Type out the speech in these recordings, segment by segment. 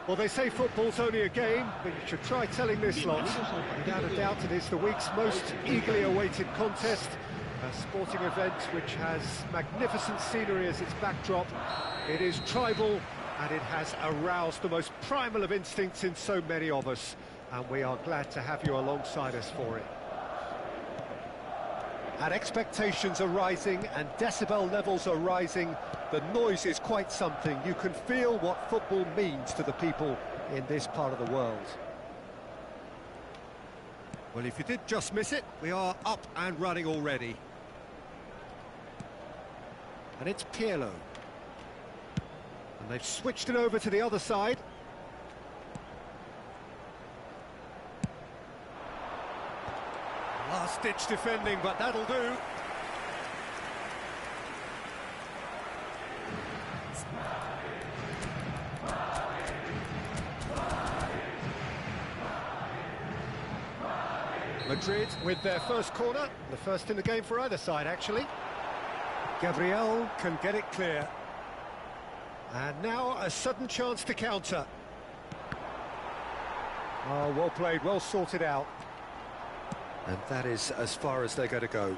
Well, they say football's only a game, but you should try telling this lot. Without a doubt, it is the week's most eagerly awaited contest. A sporting event which has magnificent scenery as its backdrop. It is tribal, and it has aroused the most primal of instincts in so many of us. And we are glad to have you alongside us for it. And expectations are rising, and decibel levels are rising. The noise is quite something. You can feel what football means to the people in this part of the world. Well, if you did just miss it, we are up and running already. And it's Pirlo. And they've switched it over to the other side. Last-ditch defending, but that'll do. Madrid with their first corner, the first in the game for either side, actually. Gabriel can get it clear. And now a sudden chance to counter. Oh, well played, well sorted out. And that is as far as they're going to go.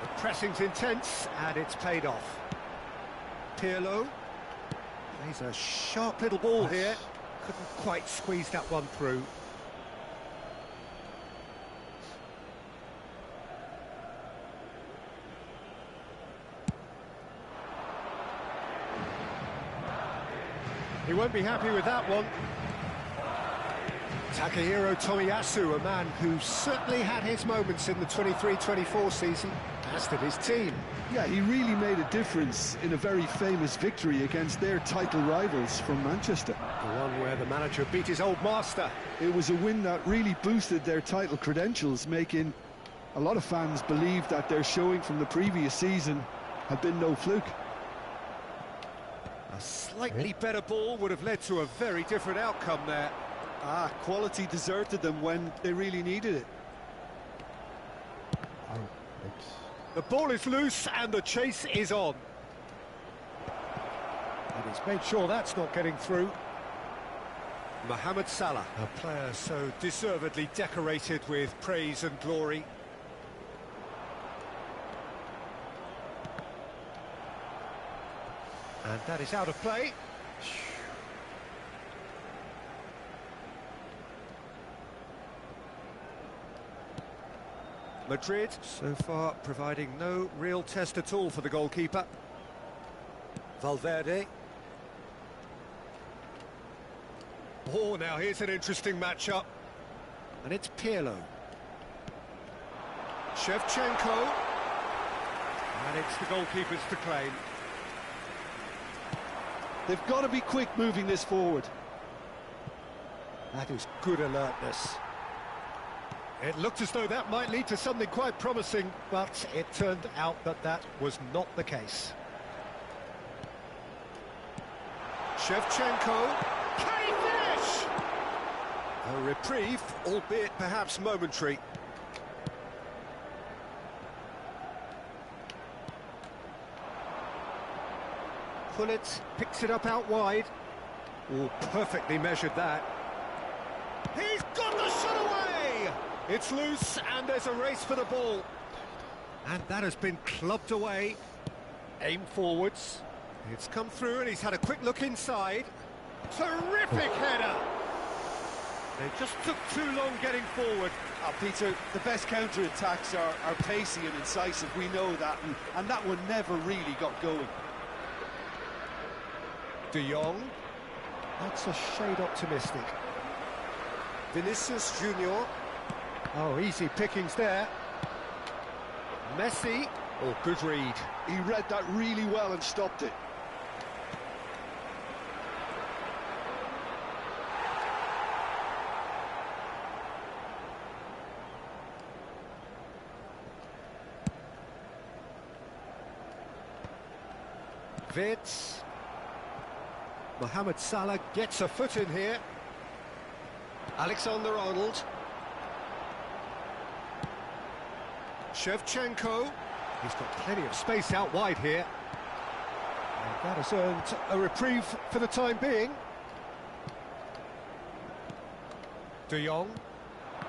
The pressing's intense, and it's paid off. Pirlo plays a sharp little ball here. Couldn't quite squeeze that one through. He won't be happy with that one. Takahiro Tomiyasu, a man who certainly had his moments in the 23-24 season, as did his team. Yeah, he really made a difference in a very famous victory against their title rivals from Manchester. The one where the manager beat his old master. It was a win that really boosted their title credentials, making a lot of fans believe that their showing from the previous season had been no fluke. A slightly better ball would have led to a very different outcome there. Quality deserted them when they really needed it. The ball is loose and the chase is on. And he's made sure that's not getting through. Mohamed Salah, a player so deservedly decorated with praise and glory. And that is out of play. Madrid, so far, providing no real test at all for the goalkeeper. Valverde. Oh, now here's an interesting matchup. And it's Pirlo. Shevchenko. And it's the goalkeeper's to claim. They've got to be quick moving this forward. That is good alertness. It looked as though that might lead to something quite promising, but it turned out that that was not the case. Shevchenko, can he finish? A reprieve, albeit perhaps momentary. Pullet picks it up out wide. Oh, perfectly measured that. He's got the shot away! It's loose and there's a race for the ball. And that has been clubbed away. Aim forwards. It's come through and he's had a quick look inside. Terrific header! They just took too long getting forward. Peter, the best counter-attacks are pacey and incisive, we know that, and that one never really got going. De Jong. That's a shade optimistic. Vinicius Junior. Oh, easy pickings there. Messi. Oh, good read. He read that really well and stopped it. Vitz. Mohamed Salah gets a foot in here. Alexander-Arnold. Shevchenko. He's got plenty of space out wide here. And that has earned a reprieve for the time being. De Jong.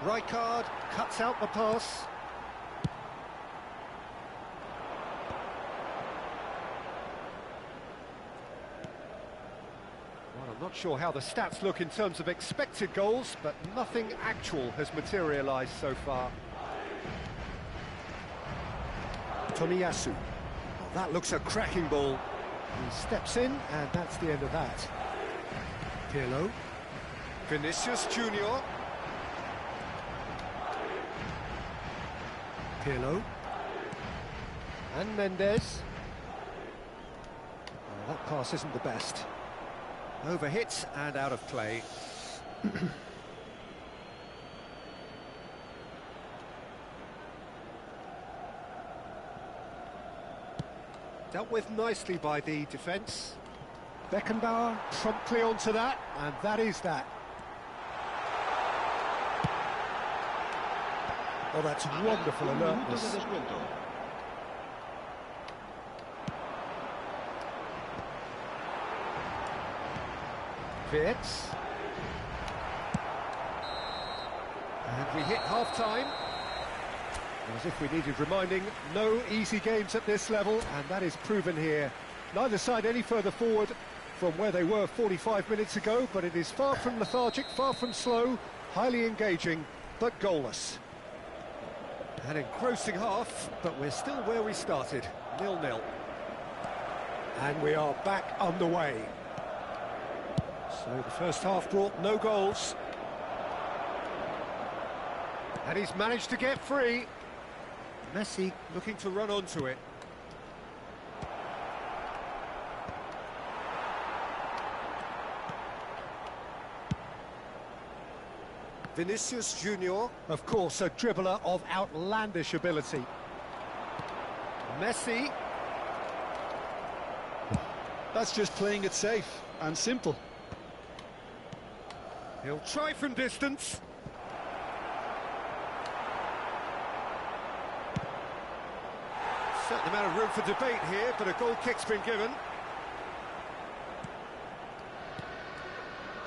Rijkaard cuts out the pass. Well, I'm not sure how the stats look in terms of expected goals, but nothing actual has materialised so far. Tomiyasu. Well, that looks a cracking ball. He steps in, and that's the end of that. Pirlo. Vinicius Junior. Pirlo. And Mendes. Oh, that pass isn't the best. Overhit and out of play. Dealt with nicely by the defence. Beckenbauer promptly onto that, and that is that. Oh, that's wonderful alertness. Vitz. And we hit half-time. As if we needed reminding, no easy games at this level, and that is proven here. Neither side any further forward from where they were 45 minutes ago, but it is far from lethargic, far from slow, highly engaging, but goalless. An engrossing half, but we're still where we started, 0-0. And we are back underway. So the first half brought no goals. And he's managed to get free. Messi looking to run onto it. Vinicius Junior, of course, a dribbler of outlandish ability. Messi. That's just playing it safe and simple. He'll try from distance. Certain amount of room for debate here, but a goal kick's been given.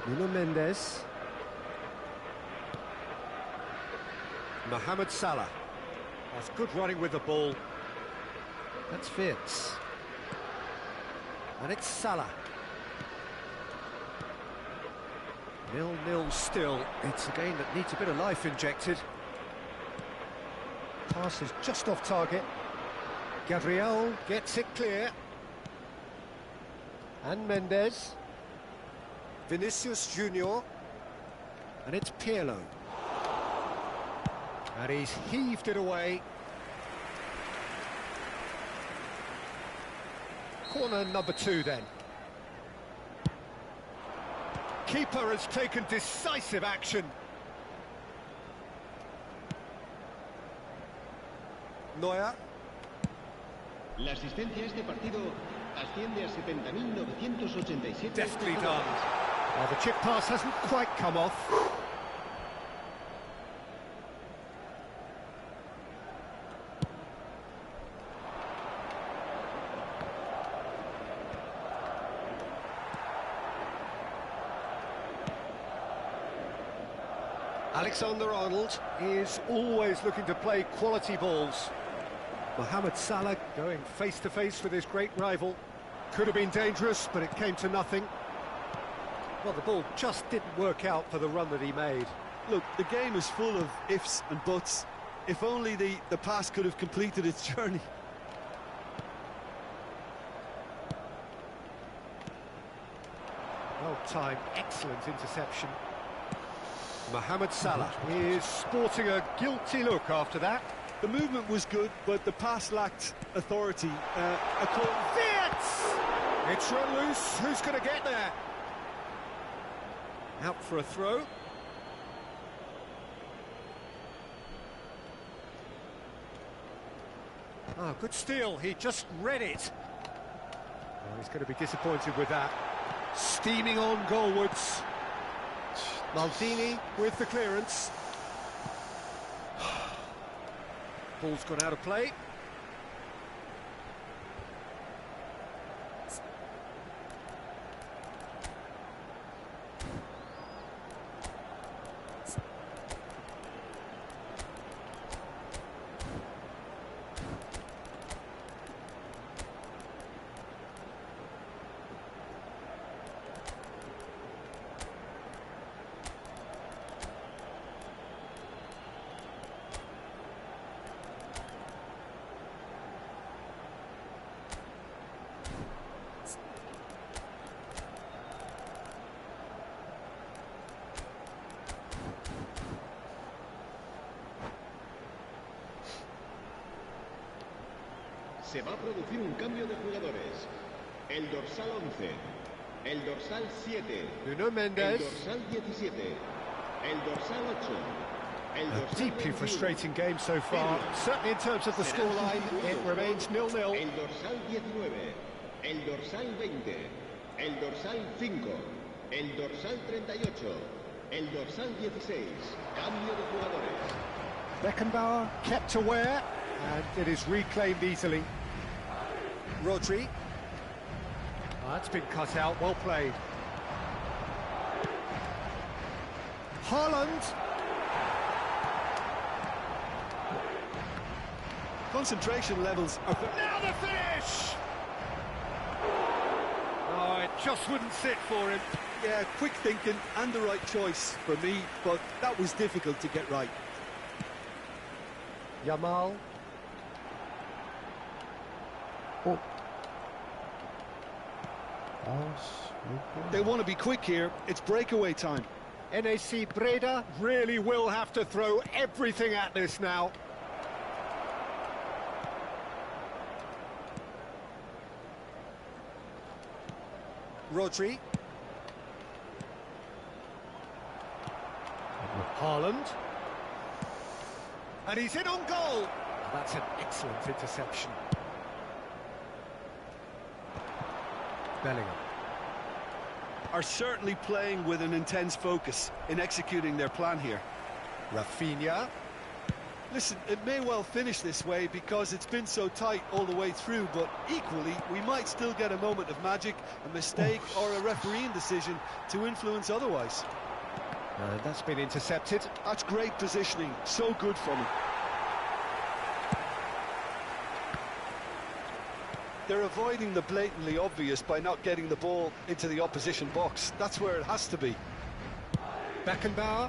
Nuno Mendes. Mohamed Salah. That's good running with the ball. That's Vitz. And it's Salah. 0-0 still. It's a game that needs a bit of life injected. Pass is just off target. Gabriel gets it clear. And Mendes. Vinicius Junior. And it's Pirlo. And he's heaved it away. Corner number 2 then. Keeper has taken decisive action. Neuer. La asistencia a este partido asciende a 70.987. Deftly done. Well, the chip pass hasn't quite come off. Alexander-Arnold is always looking to play quality balls. Mohamed Salah going face-to-face with his great rival. Could have been dangerous, but it came to nothing. Well, the ball just didn't work out for the run that he made. Look, the game is full of ifs and buts. If only the pass could have completed its journey. Well timed, excellent interception. Mohamed Salah is sporting a guilty look after that. The movement was good, but the pass lacked authority. It's run loose. Who's going to get there? Out for a throw. Ah, good steal. He just read it. Oh, he's going to be disappointed with that. Steaming on goalwards. Maldini with the clearance. Ball's gone out of play. Se va a producir un cambio de jugadores. El dorsal 11, el dorsal 7, Nuno Mendes. el dorsal 17, el dorsal 8, el A dorsal deeply 21, frustrating game so far. Certainly in terms of the scoreline, it remains 0-0. el dorsal 19, el dorsal 20, el dorsal 5, el dorsal 38, el dorsal 16. Cambio de jugadores. Beckenbauer kept aware, and it is reclaimed easily. Rodri. Oh, that's been cut out, well played. Haaland. Concentration levels are... Now the finish! Oh, it just wouldn't sit for him. Yeah, quick thinking and the right choice for me, but that was difficult to get right. Yamal. Oh. They want to be quick here. It's breakaway time. NAC Breda really will have to throw everything at this now. Rodri. Haaland. And he's in on goal. That's an excellent interception. Bellingham. Are certainly playing with an intense focus in executing their plan here. Rafinha. Listen, it may well finish this way because it's been so tight all the way through, but equally, we might still get a moment of magic, a mistake, or a refereeing decision to influence otherwise. And that's been intercepted. That's great positioning, so good from him. They're avoiding the blatantly obvious by not getting the ball into the opposition box. That's where it has to be. Beckenbauer.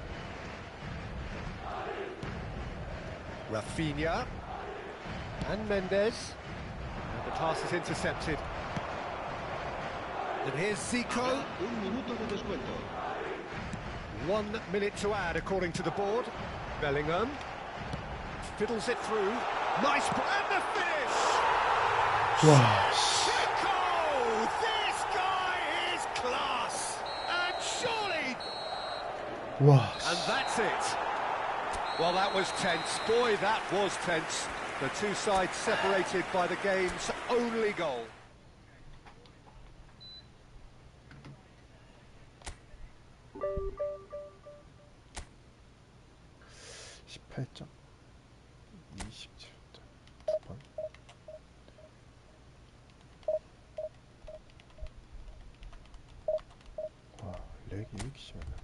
Rafinha. And Mendes. And the pass is intercepted. And here's Zico. Un minuto de descuento. 1 minute to add, according to the board. Bellingham. Fiddles it through. Nice, and the finish! Wow. Zico! This guy is class! And surely... Wow. And that's it. Well, that was tense. Boy, that was tense. The two sides separated by the game's only goal. 28점 27점 2번. 와, 렉이 왜 이렇게 심하냐.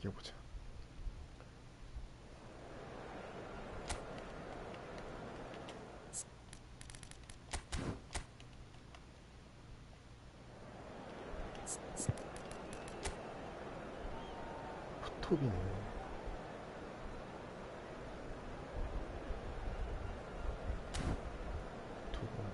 이겨보자. 푸톱이네. 두 번.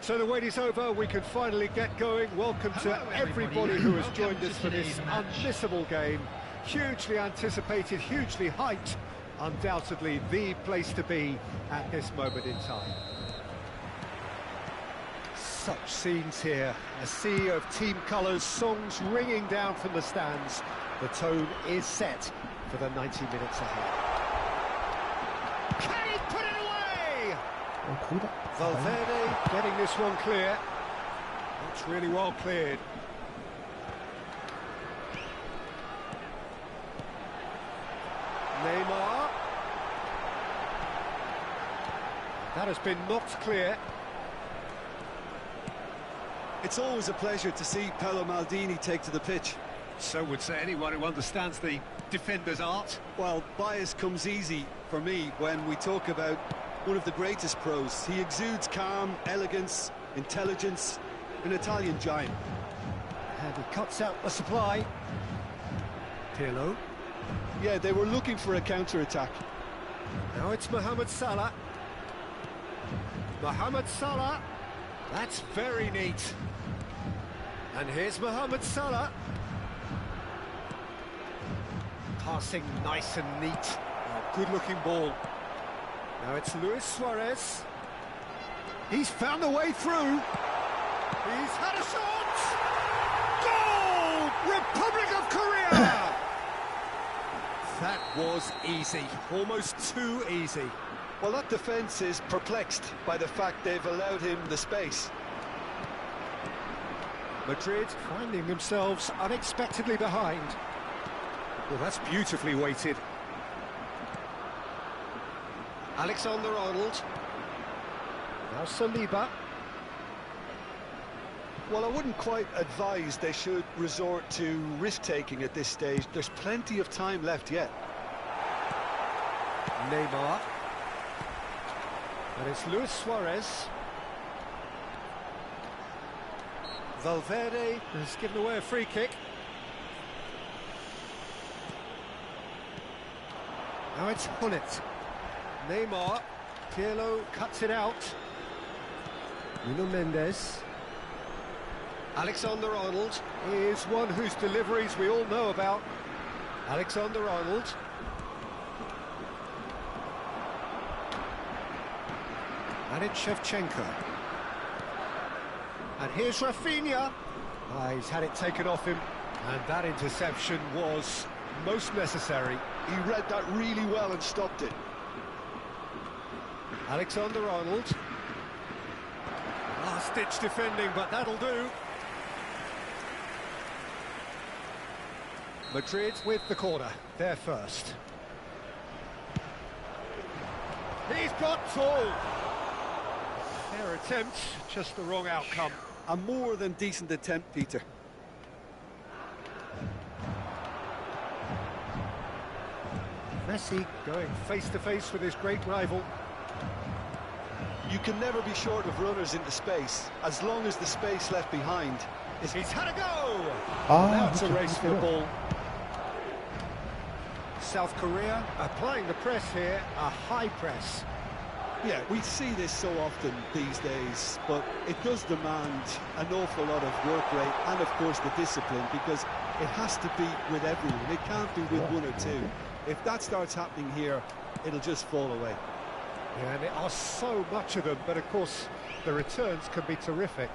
So the wait is over, we can finally get going. Welcome to everybody who has joined us for this unmissable game. Hugely anticipated, hugely hyped. Undoubtedly the place to be at this moment in time. Such scenes here, a sea of team colours, songs ringing down from the stands. The tone is set for the 90 minutes ahead. Can he put it away? Valverde getting this one clear. That's really well cleared. Neymar. That has been knocked clear. It's always a pleasure to see Paolo Maldini take to the pitch. So would say anyone who understands the defender's art. Well, bias comes easy for me when we talk about one of the greatest pros. He exudes calm, elegance, intelligence, an Italian giant. And he cuts out the supply. Pirlo. Yeah, they were looking for a counter-attack. Now it's Mohamed Salah. Mohamed Salah. That's very neat. And here's Mohamed Salah. Passing nice and neat. Oh, good-looking ball. Now it's Luis Suarez. He's found a way through. He's had a shot. Goal! Republic of Korea! That was easy, almost too easy. Well, that defence is perplexed by the fact they've allowed him the space. Madrid finding themselves unexpectedly behind. Well, that's beautifully weighted. Alexander-Arnold. Now Saliba. Well, I wouldn't quite advise they should resort to risk-taking at this stage. There's plenty of time left yet. Neymar. And it's Luis Suarez. Valverde has given away a free kick. Now it's Hullet. Neymar. Pirlo cuts it out. Nuno Mendes. Alexander-Arnold is one whose deliveries we all know about. Alexander-Arnold. And it's Shevchenko. And here's Rafinha. He's had it taken off him. And that interception was most necessary. He read that really well and stopped it. Alexander-Arnold. Last-ditch defending, but that'll do. Madrid with the corner. They're first. He's got tall. Their attempt, just the wrong outcome. A more than decent attempt, Peter. Messi going face-to-face with his great rival. You can never be short of runners into space, as long as the space left behind is... He's had a go! Ah, Now it's a okay, race for the ball. South Korea applying the press here, a high press. Yeah, we see this so often these days, but it does demand an awful lot of work rate and, of course, the discipline, because it has to be with everyone. It can't be with one or two. If that starts happening here, it'll just fall away. Yeah, and there are so much of them, but of course the returns can be terrific.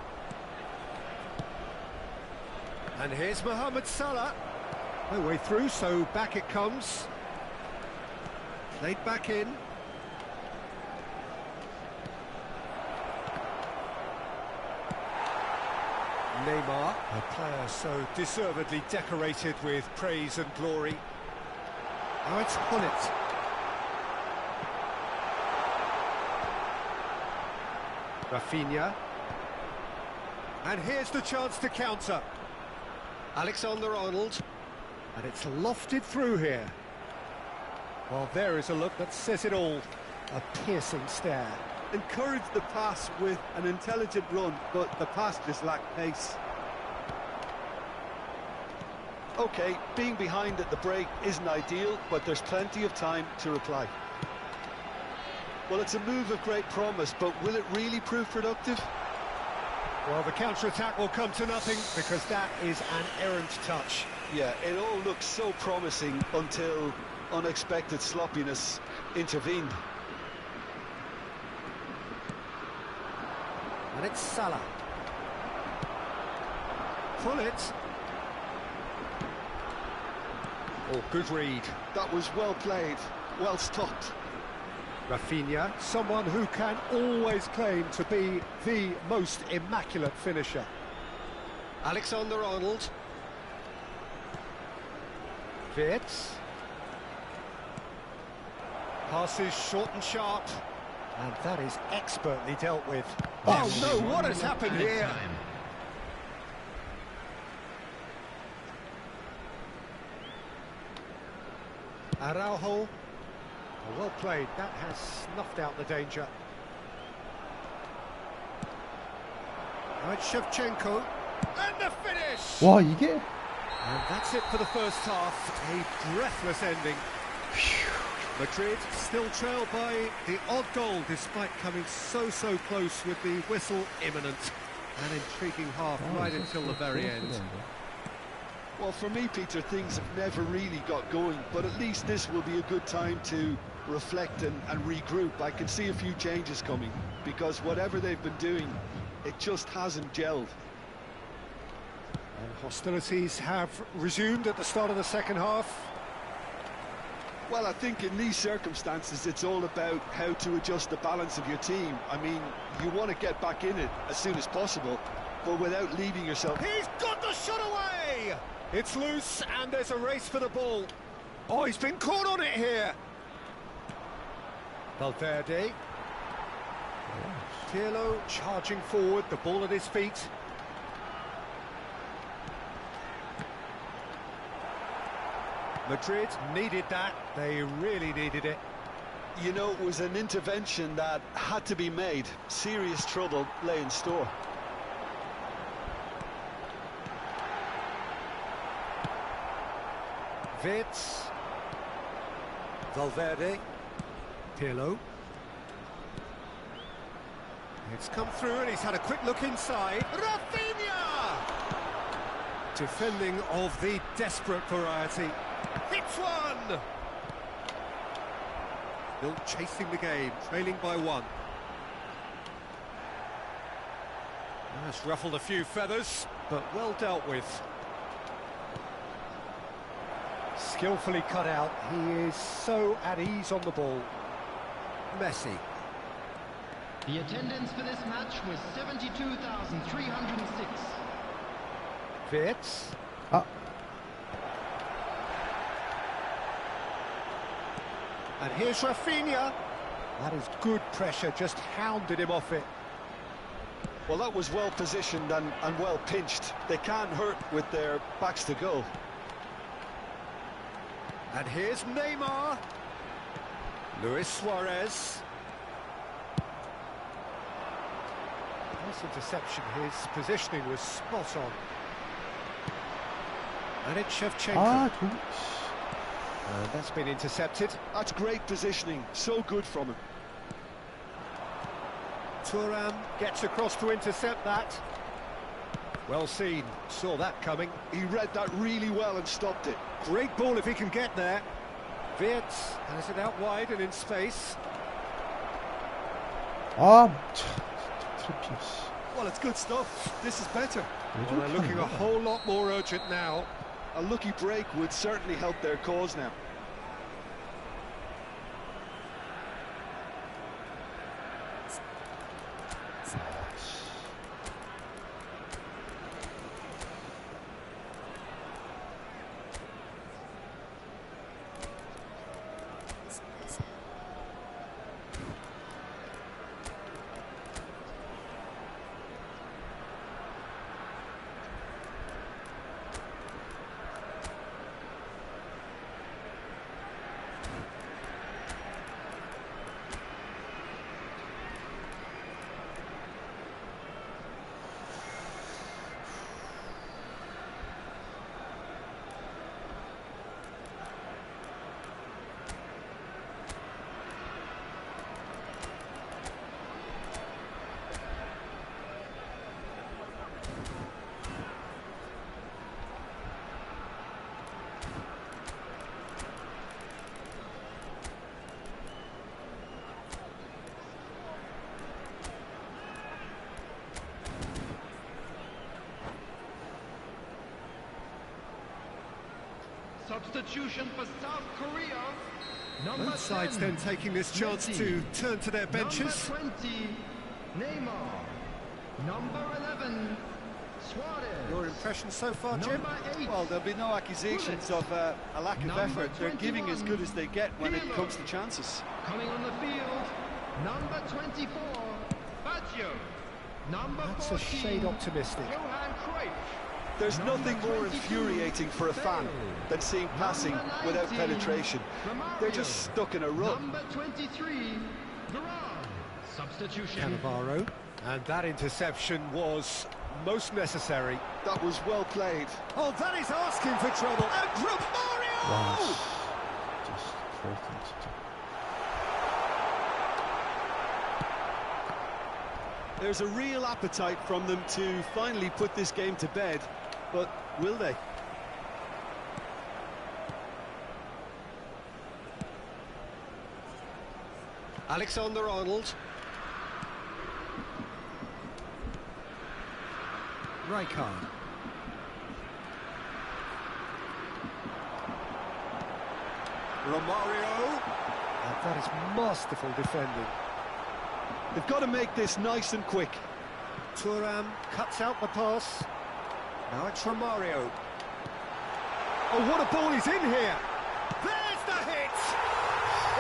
And here's Mohamed Salah. No way through, so back it comes. Played back in. Neymar, a player so deservedly decorated with praise and glory. Now it's Hullet. Rafinha. And here's the chance to counter. Alexander-Arnold. And it's lofted through here. Well, there is a look that says it all. A piercing stare. Encourage the pass with an intelligent run, but the pass just lacked pace. OK, being behind at the break isn't ideal, but there's plenty of time to reply. Well, it's a move of great promise, but will it really prove productive? Well, the counter-attack will come to nothing because that is an errant touch. Yeah, it all looks so promising until unexpected sloppiness intervened. And it's Salah. Hullet. Oh, good read. That was well played, well stopped. Rafinha, someone who can always claim to be the most immaculate finisher. Alexander-Arnold. Wirtz. Passes short and sharp. And that is expertly dealt with. Oh no, what has happened here? Araujo. Oh, well played, that has snuffed out the danger. Now it's Shevchenko. And the finish! 와, 이게? And that's it for the first half. A breathless ending. Madrid still trailed by the odd goal, despite coming so close with the whistle imminent. An intriguing half right until the very end. Well, for me, Peter, things have never really got going, but at least this will be a good time to reflect and regroup. I can see a few changes coming, because whatever they've been doing, it just hasn't gelled. And hostilities have resumed at the start of the second half. Well, I think in these circumstances, it's all about how to adjust the balance of your team. I mean, you want to get back in it as soon as possible, but without leaving yourself... He's got the shot away! It's loose, and there's a race for the ball. Oh, he's been caught on it here. Valverde. Pirlo charging forward, the ball at his feet. Madrid needed that, they really needed it. You know, it was an intervention that had to be made. Serious trouble lay in store. Wirtz. Valverde. Pirlo. It's come through and he's had a quick look inside. Rafinha! Defending of the desperate variety. Hits one! Still chasing the game, trailing by one. That's ruffled a few feathers, but well dealt with. Skillfully cut out, he is so at ease on the ball. Messi. The attendance for this match was 72,306. Wirtz. And here's Rafinha. That is good pressure, just hounded him off it. Well, that was well positioned and well pinched. They can't hurt with their backs to goal. And here's Neymar. Luis Suarez. Nice interception, his positioning was spot on. And it's Shevchenko. That's been intercepted. That's great positioning, so good from him. Thuram gets across to intercept that. Well seen, saw that coming. He read that really well and stopped it. Great ball if he can get there. Wirtz has it out wide and in space. 트래핑. Well, it's good stuff. This is better. Well, they're looking a whole lot more urgent now. A lucky break would certainly help their cause now. Substitution for South Korea. Both sides then taking this chance to turn to their benches. Number 20, Neymar. Number 11, Suarez. Your impression so far, Jim? Number 8, Well, there'll be no accusations of a lack of Number effort. They're giving as 21, good as they get when it Pirlo. comes to chances. coming on the field. Number 24, Baggio. Number That's 14, a shade optimistic. Johan Cruyff. There's Number nothing more 22, infuriating for a fan than seeing passing Number without 19, penetration. Romario. They're just stuck in a rut. Number 23, Varane. Substitution. Cannavaro. And that interception was most necessary. That was well played. Oh, that is asking for trouble. And Romario! just 그렇군 진짜. There's a real appetite from them to finally put this game to bed, but will they? Alexander-Arnold. Rijkaard. Romario. And that is masterful defending. They've got to make this nice and quick. Thuram cuts out the pass. Now it's Romario. Oh, what a ball he's in here! There's the hit!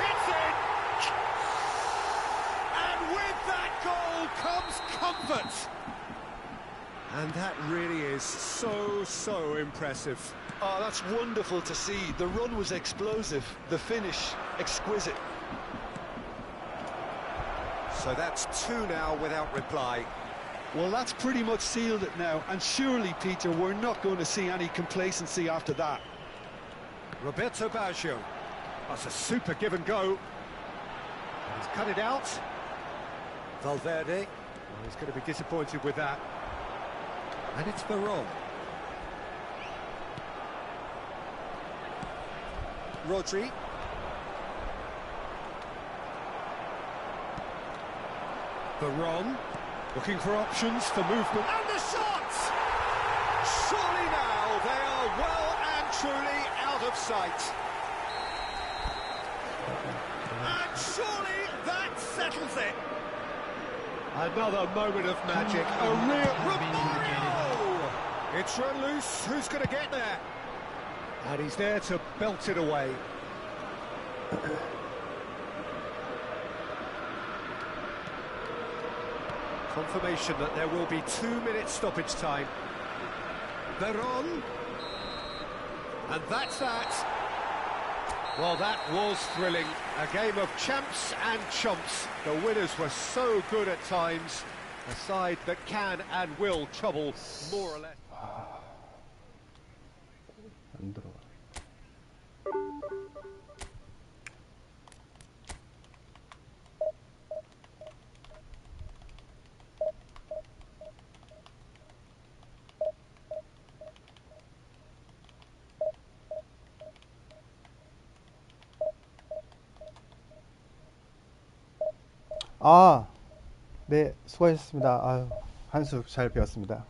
It's in! And with that goal comes comfort! And that really is so impressive. Oh, that's wonderful to see. The run was explosive, the finish exquisite. So that's 2 now without reply. Well, that's pretty much sealed it now, and surely, Peter, we're not going to see any complacency after that. Roberto Baggio. That's a super give and go. And he's cut it out. Valverde. Well, he's going to be disappointed with that. And it's Veron. Rodri. Veron. Looking for options for movement. And the shot! Surely now they are well and truly out of sight. And surely that settles it. Another moment of magic. A real Romario! It's run loose. Who's going to get there? And he's there to belt it away. Confirmation that there will be 2 minutes stoppage time. Veron. And that's that. Well, that was thrilling. A game of champs and chumps. The winners were so good at times. A side that can and will trouble more or less. 안 들어가. 아, 네, 수고하셨습니다. 아유, 한 수 잘 배웠습니다.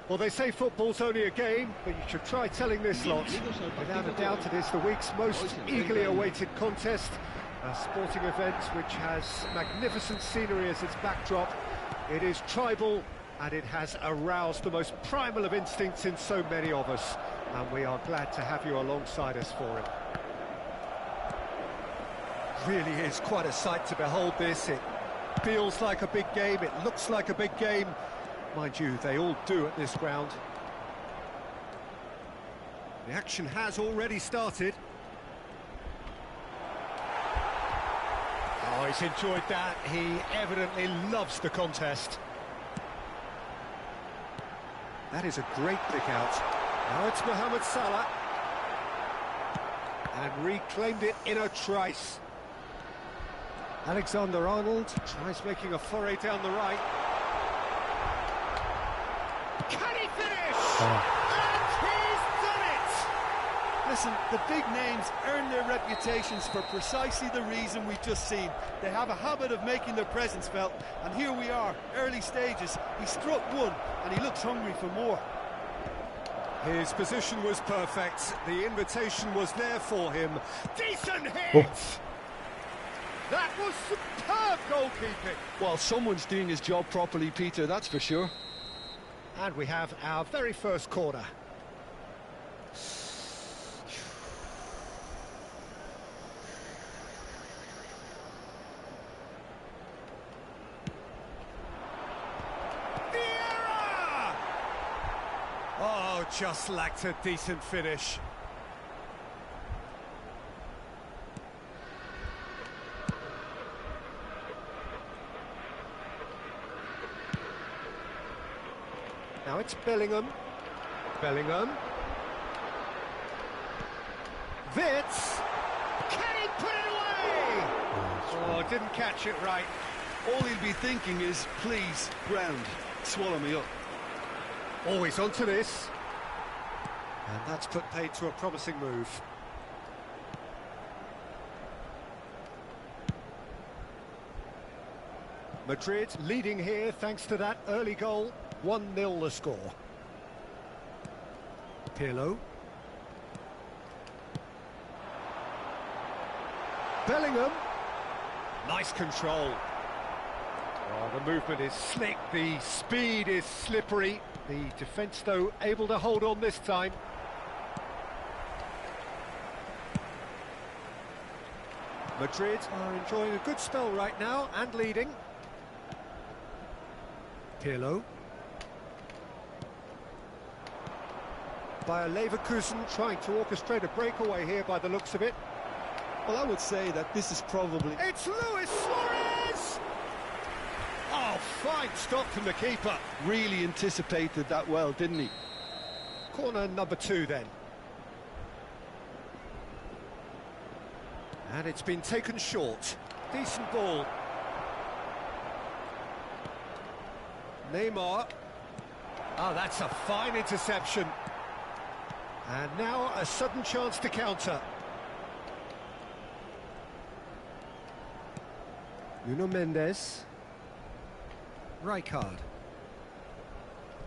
Well, they say football's only a game, but you should try telling this lot. Without a doubt, it is the week's most eagerly awaited contest. A sporting event which has magnificent scenery as its backdrop. It is tribal, and it has aroused the most primal of instincts in so many of us. And we are glad to have you alongside us for it. Really is quite a sight to behold this. It feels like a big game, it looks like a big game. Mind you, they all do at this ground. The action has already started. Oh, he's enjoyed that. He evidently loves the contest. That is a great pick out. Now it's Mohamed Salah. And reclaimed it in a trice. Alexander-Arnold tries making a foray down the right. Can he finish? And he's done it! Listen, the big names earn their reputations for precisely the reason we've just seen. They have a habit of making their presence felt, and here we are, early stages. He struck one, and he looks hungry for more. His position was perfect. The invitation was there for him. Decent hit! Oh. That was superb goalkeeping. Well, someone's doing his job properly, Peter, that's for sure. And we have our very first corner. Vieira! Oh, just lacked a decent finish. Now it's Bellingham. Bellingham. Vitz. Can he put it away? Oh, didn't catch it right. All he'll be thinking is, please, ground, swallow me up. Always onto this. And that's put paid to a promising move. Madrid leading here thanks to that early goal. 1-0 the score. Pirlo. Bellingham. Nice control. Oh, the movement is slick, the speed is slippery. The defence, though, able to hold on this time. Madrid are enjoying a good spell right now and leading. Pirlo. Bayer Leverkusen trying to orchestrate a breakaway here by the looks of it. Well, I would say that this is probably... It's Luis Suarez! Oh, fine stop from the keeper. Really anticipated that well, didn't he? Corner number 2 then. And it's been taken short. Decent ball. Neymar. Oh, that's a fine interception. And now a sudden chance to counter. Nuno Mendes. Rijkaard.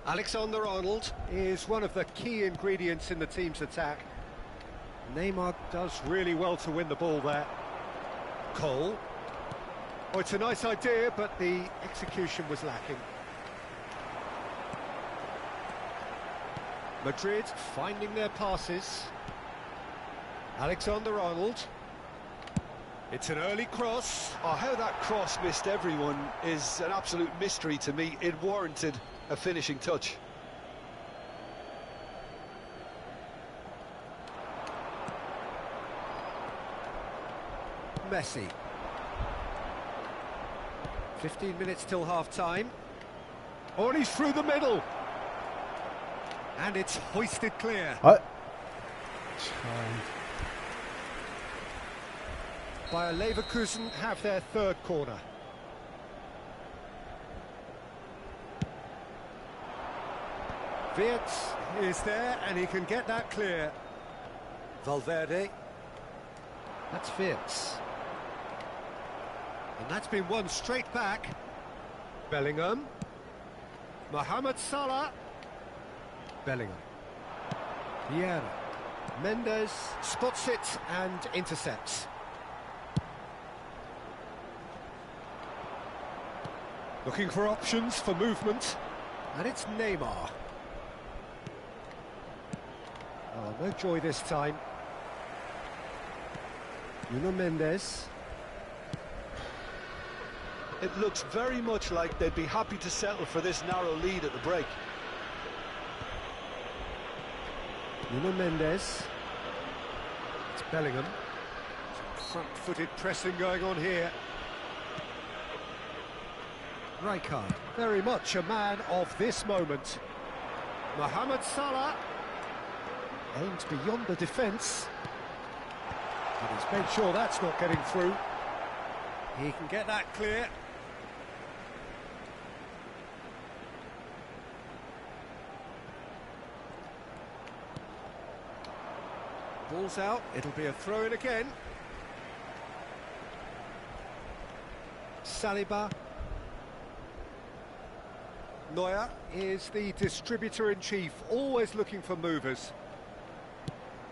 Alexander-Arnold is one of the key ingredients in the team's attack. Neymar does really well to win the ball there. Cole. Oh, it's a nice idea, but the execution was lacking. Madrid finding their passes. Alexander-Arnold. It's an early cross. Oh, how that cross missed everyone is an absolute mystery to me. It warranted a finishing touch. Messi. 15 minutes till half-time. Oh, and he's through the middle. And it's hoisted clear. Bayer Leverkusen have their third corner. Wirtz is there and he can get that clear. Valverde. That's Wirtz. And that's been won straight back. Bellingham. Mohamed Salah. Bellingham. Vieira. Mendes spots it and intercepts. Looking for options for movement. And it's Neymar. Oh, no joy this time. Nuno Mendes. It looks very much like they'd be happy to settle for this narrow lead at the break. Nuno Mendes. It's Bellingham. Some front-footed pressing going on here. Rijkaard, very much a man of this moment. Mohamed Salah aimed beyond the defence, but he's made sure that's not getting through. He can get that clear. Ball's out, it'll be a throw-in again. Saliba. Neuer is the distributor-in-chief, always looking for movers.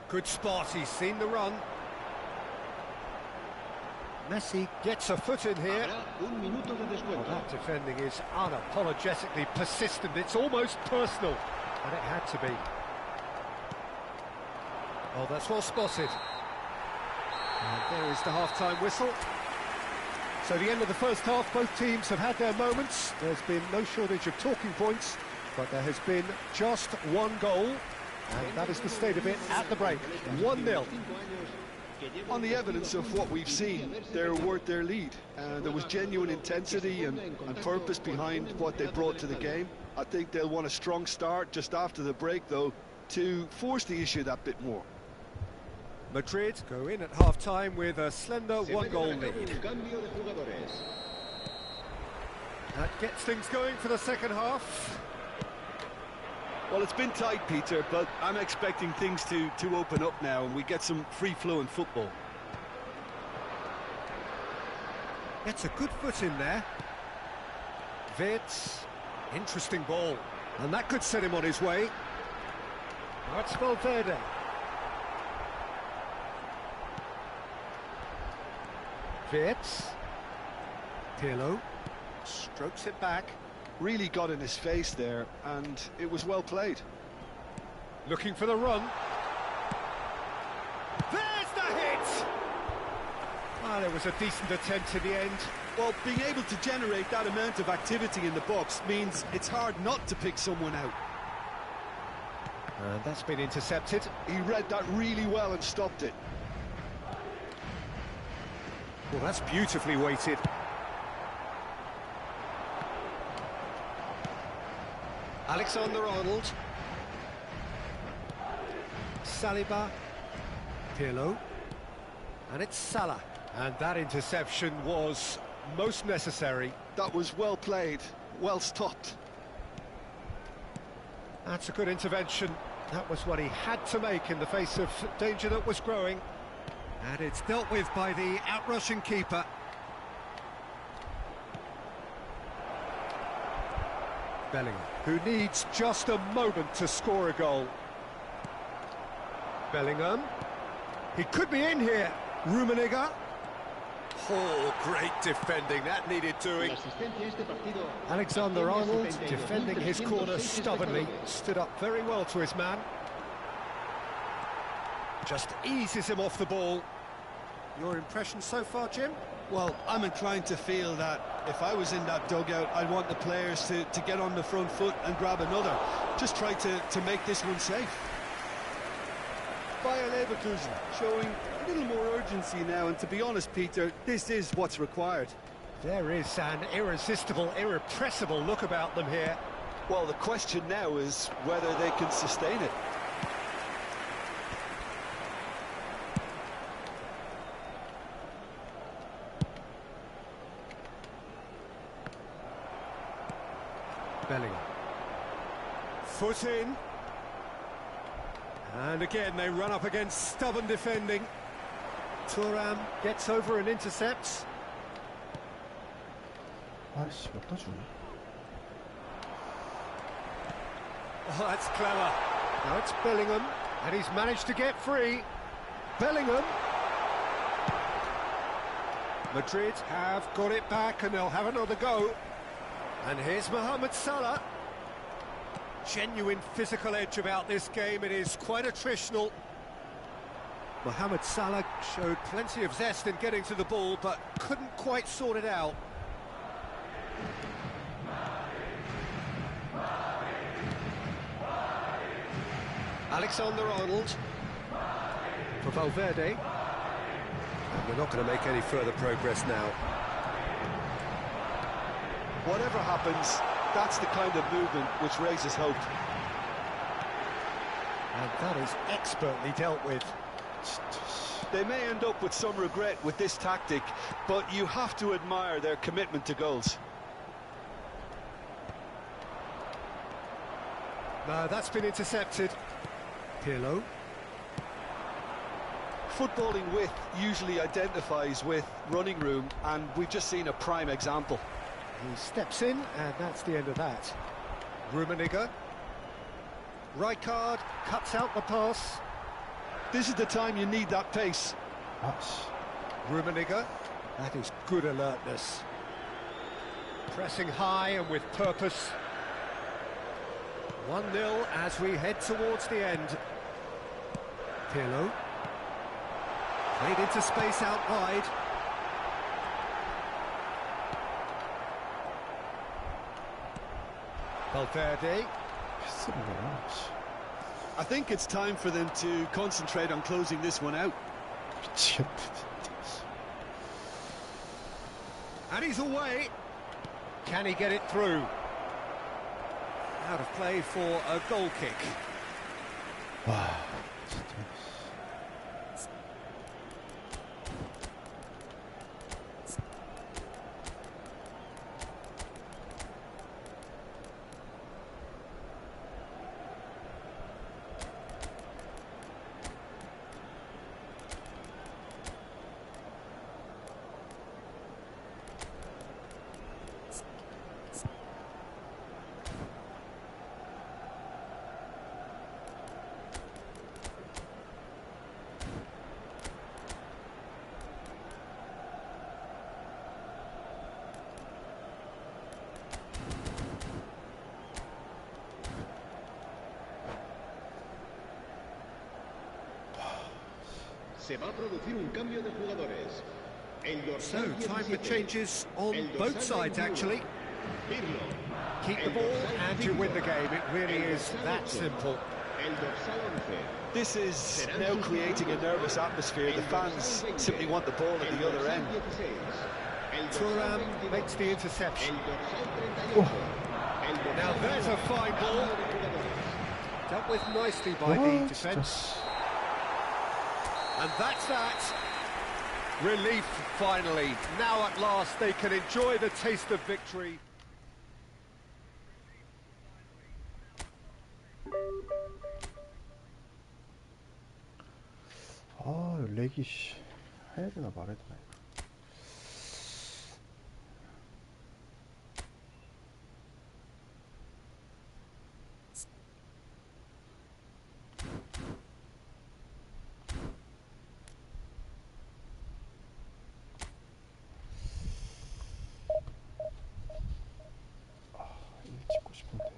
Good spot, he's seen the run. Messi gets a foot in here. Well, that defending is unapologetically persistent, it's almost personal, and it had to be. Oh, that's well spotted. And there is the half-time whistle. So the end of the first half, both teams have had their moments. There's been no shortage of talking points, but there has been just one goal, and that is the state of it at the break. 1-0. On the evidence of what we've seen, they're worth their lead. There was genuine intensity and purpose behind what they brought to the game. I think they'll want a strong start just after the break, though, to force the issue that bit more. Madrid go in at half-time with a slender one-goal lead. That gets things going for the second half. Well, it's been tight, Peter, but I'm expecting things to open up now and we get some free-flowing football. Gets a good foot in there. Wirtz, interesting ball, and that could set him on his way. That's Valverde. Wirtz. Pirlo strokes it back. Really got in his face there, and it was well played. Looking for the run. There's the hit! Well, it was a decent attempt in the end. Well, being able to generate that amount of activity in the box means it's hard not to pick someone out. And that's been intercepted. He read that really well and stopped it. Well, that's beautifully weighted. Alexander-Arnold. Saliba. Pirlo. And it's Salah. And that interception was most necessary. That was well played, well stopped. That's a good intervention. That was what he had to make in the face of danger that was growing. And it's dealt with by the out-rushing keeper. Bellingham, who needs just a moment to score a goal. Bellingham. He could be in here. Rummenigge. Oh, great defending. That needed doing. Alexander-Arnold defending his corner stubbornly. Stood up very well to his man. Just eases him off the ball. Your impression so far, Jim? Well, I'm inclined to feel that if I was in that dugout, I'd want the players to get on the front foot and grab another. Just try to make this one safe. Bayer Leverkusen showing a little more urgency now, and to be honest, Peter, this is what's required. There is an irresistible, irrepressible look about them here. Well, the question now is whether they can sustain it. Bellingham. Foot in. And again, they run up against stubborn defending. Thuram gets over and intercepts. 아이씨, 몇다 주네. Oh, that's clever. Now it's Bellingham, and he's managed to get free. Bellingham. Madrid have got it back, and they'll have another go. And here's Mohamed Salah. Genuine physical edge about this game. It is quite attritional. Mohamed Salah showed plenty of zest in getting to the ball, but couldn't quite sort it out. Alexander-Arnold for Valverde. And we're not going to make any further progress now. Whatever happens, that's the kind of movement which raises hope. And that is expertly dealt with. They may end up with some regret with this tactic, but you have to admire their commitment to goals. No, that's been intercepted. Pirlo. Footballing width usually identifies with running room, and we've just seen a prime example. He steps in, and that's the end of that. Rummenigge. Rijkaard cuts out the pass. This is the time you need that pace. Rummenigge. That is good alertness. Pressing high and with purpose. 1-0 as we head towards the end. Pirlo. Played into space out wide. Valverde. I think it's time for them to concentrate on closing this one out. And he's away. Can he get it through? Out of play for a goal kick. Se va a producir un cambio de jugadores. El So, dorsal time for 17. changes on El both dorsal sides, 21. actually. Pirlo. Keep the El ball dorsal and you 5. win the game. It really El is dorsal that 8. simple. El dorsal 11. This is now creating a nervous atmosphere. The fans simply want the ball at the other end. Thuram makes the interception. Now there's a fine ball. Dealt with nicely by the defence. And that's that. Relief, finally. Now at last they can enjoy the taste of victory. 렉이 해야 되나 말아야 되나. 이거 찍고 싶은데.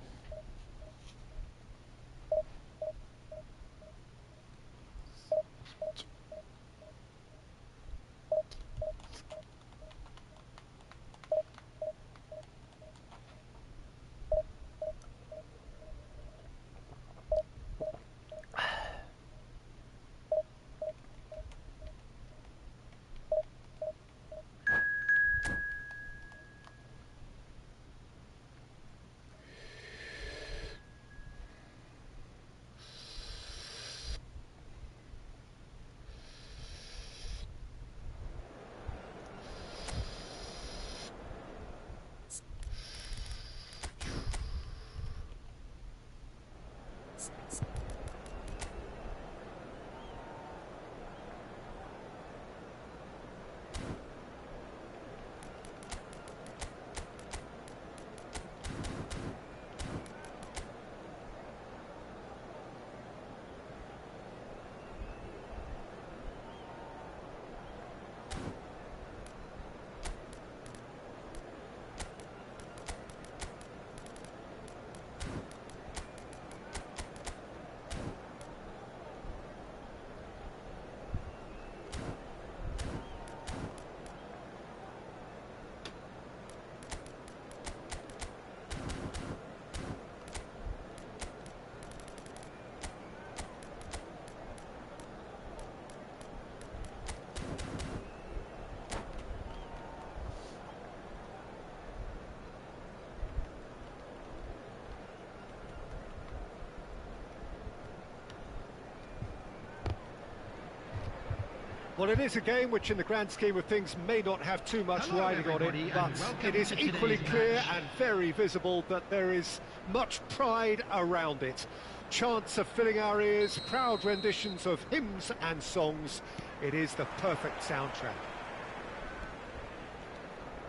Well, it is a game which, in the grand scheme of things, may not have too much Hello, riding on it, everybody, but and welcome it is to equally today's clear match. and very visible that there is much pride around it. Chants are filling our ears, proud renditions of hymns and songs. It is the perfect soundtrack.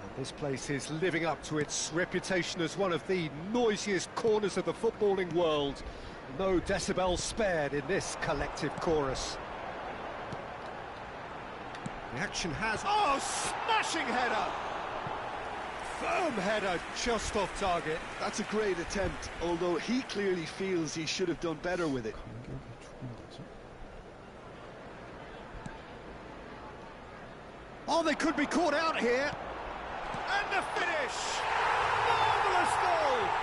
And this place is living up to its reputation as one of the noisiest corners of the footballing world. No decibels spared in this collective chorus. The action has... Oh, smashing header! Firm header, just off target. That's a great attempt, although he clearly feels he should have done better with it. 간격이 죽은 거지? Oh, they could be caught out here. And the finish! Marvellous goal!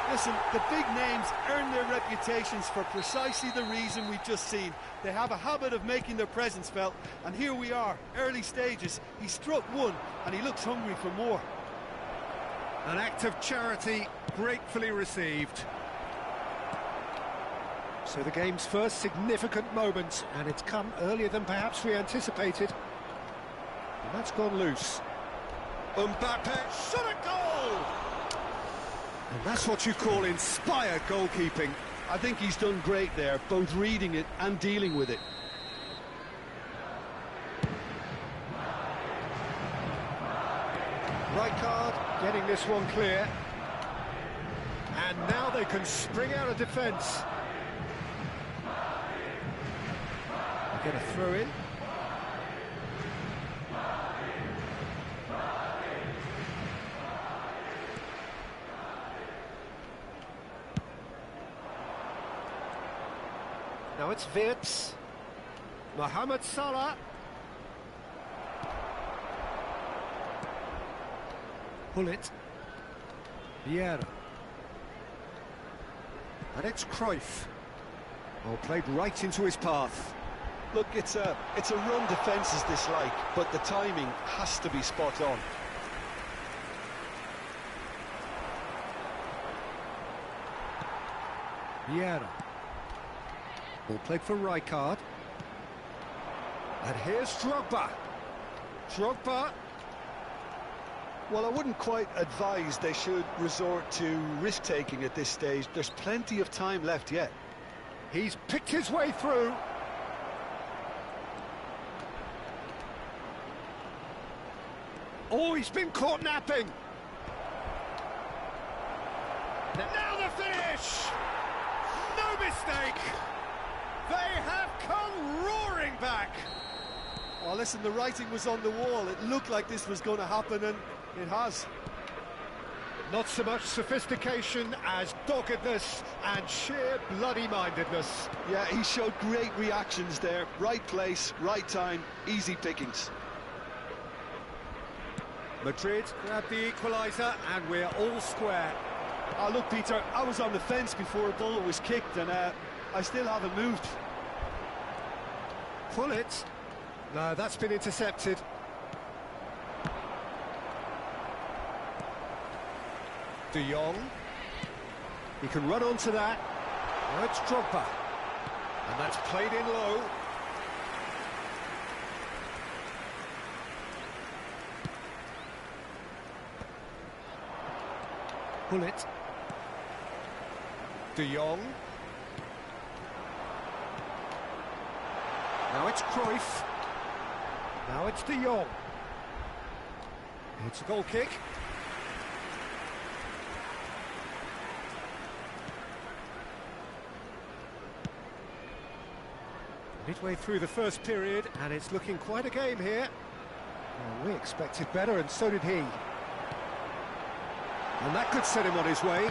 Listen, the big names earn their reputations for precisely the reason we've just seen. They have a habit of making their presence felt, and here we are, early stages. He struck one, and he looks hungry for more. An act of charity gratefully received. So the game's first significant moment, and it's come earlier than perhaps we anticipated. And that's gone loose. Mbappe shot a goal! And that's what you call inspired goalkeeping. I think he's done great there, both reading it and dealing with it. Right card, getting this one clear. And now they can spring out of defence. They get a throw in. Now it's Wirtz. Mohamed Salah. Bullet. Vieira. And it's Cruyff. Oh, played right into his path. Look, it's a run defence this like, but the timing has to be spot on. Vieira. Ball played for Rijkaard. And here's Drogba. Drogba. Well, I wouldn't quite advise they should resort to risk-taking at this stage. There's plenty of time left yet. He's picked his way through. Oh, he's been caught napping. Now the finish! No mistake! They have come roaring back! Well, listen, the writing was on the wall. It looked like this was going to happen, and it has. Not so much sophistication as doggedness and sheer bloody-mindedness. Yeah, he showed great reactions there. Right place, right time, easy pickings. Madrid grabbed the equaliser, and we're all square. Oh, look, Peter, I was on the fence before a ball was kicked, and I still haven't moved. Pull it. No, that's been intercepted. De Jong. He can run onto that. Now it's Drogba. And that's played in low. Pull it. De Jong. Now it's Cruyff. Now it's De Jong. It's a goal kick. Midway through the first period, and it's looking quite a game here. Well, we expected better, and so did he. And that could set him on his way.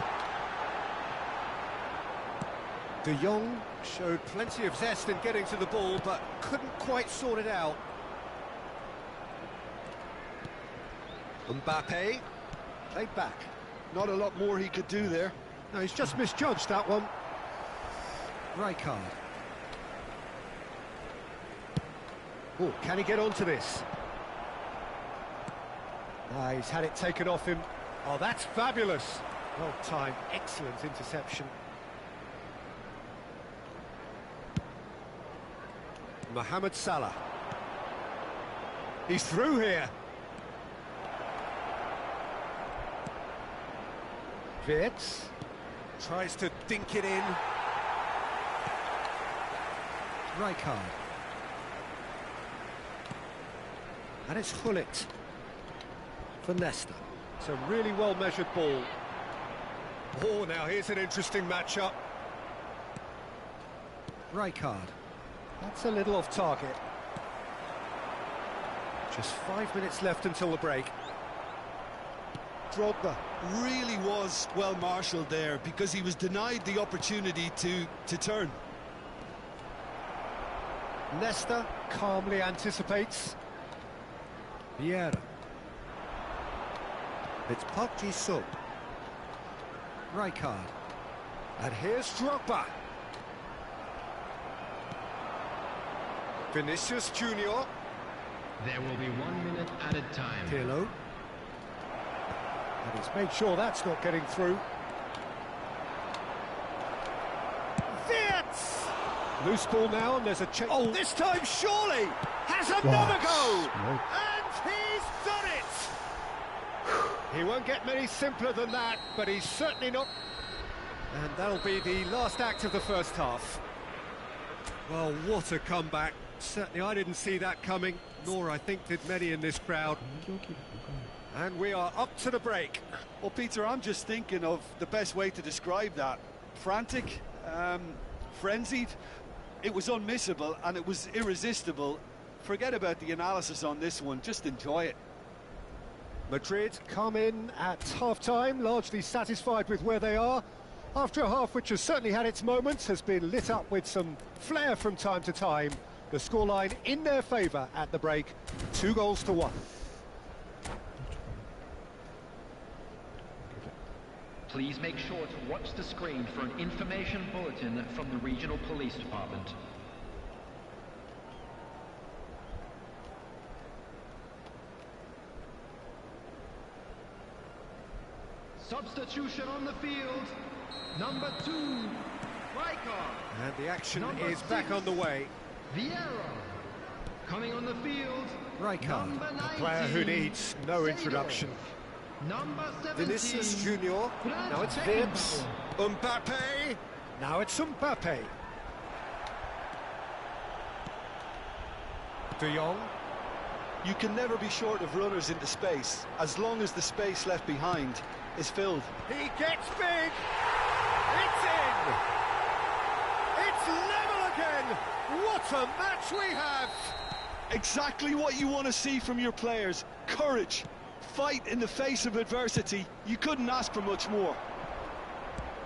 De Jong showed plenty of zest in getting to the ball, but couldn't quite sort it out. Mbappe, played back. Not a lot more he could do there. No, he's just misjudged that one. Rijkaard. Oh, can he get onto this? Ah, he's had it taken off him. Oh, that's fabulous. Well timed, excellent interception. Mohamed Salah. He's through here. Wirtz tries to dink it in. Rijkaard. And it's Gullit for Leicester. It's a really well-measured ball. Oh, now here's an interesting matchup. Rijkaard. That's a little off target. Just 5 minutes left until the break. Drogba really was well marshalled there because he was denied the opportunity to turn. Leicester calmly anticipates. Vieira. It's Park Ji-sung. Rijkaard. And here's Drogba. Vinicius Junior. There will be 1 minute added time. Pirlo. And he's made sure that's not getting through. Wirtz! Loose ball now, and there's a change. Oh, this time surely has another goal! And he's done it! He won't get many simpler than that, but he's certainly not... And that'll be the last act of the first half. Well, what a comeback. Certainly I didn't see that coming, nor I think did many in this crowd. And we are up to the break. Well, Peter, I'm just thinking of the best way to describe that. Frantic, frenzied. It was unmissable and it was irresistible. Forget about the analysis on this one, just enjoy it. Madrid come in at half-time, largely satisfied with where they are. After a half which has certainly had its moments, has been lit up with some flair from time to time. The scoreline in their favour at the break, 2-1. Please make sure to watch the screen for an information bulletin from the regional police department. Substitution on the field. Number 2, Rijkaard. And the action Number is back 6, on the way. Vieira. Coming on the field. Rijkaard, Number a player who 19, needs no introduction. Number 17. Vinicius Junior, now it's Wirtz. Mbappe, now it's Mbappe. De Jong. You can never be short of runners into space, as long as the space left behind is filled. He gets big. It's in. It's level again. What a match we have. Exactly what you want to see from your players. Courage. Fight in the face of adversity. You couldn't ask for much more.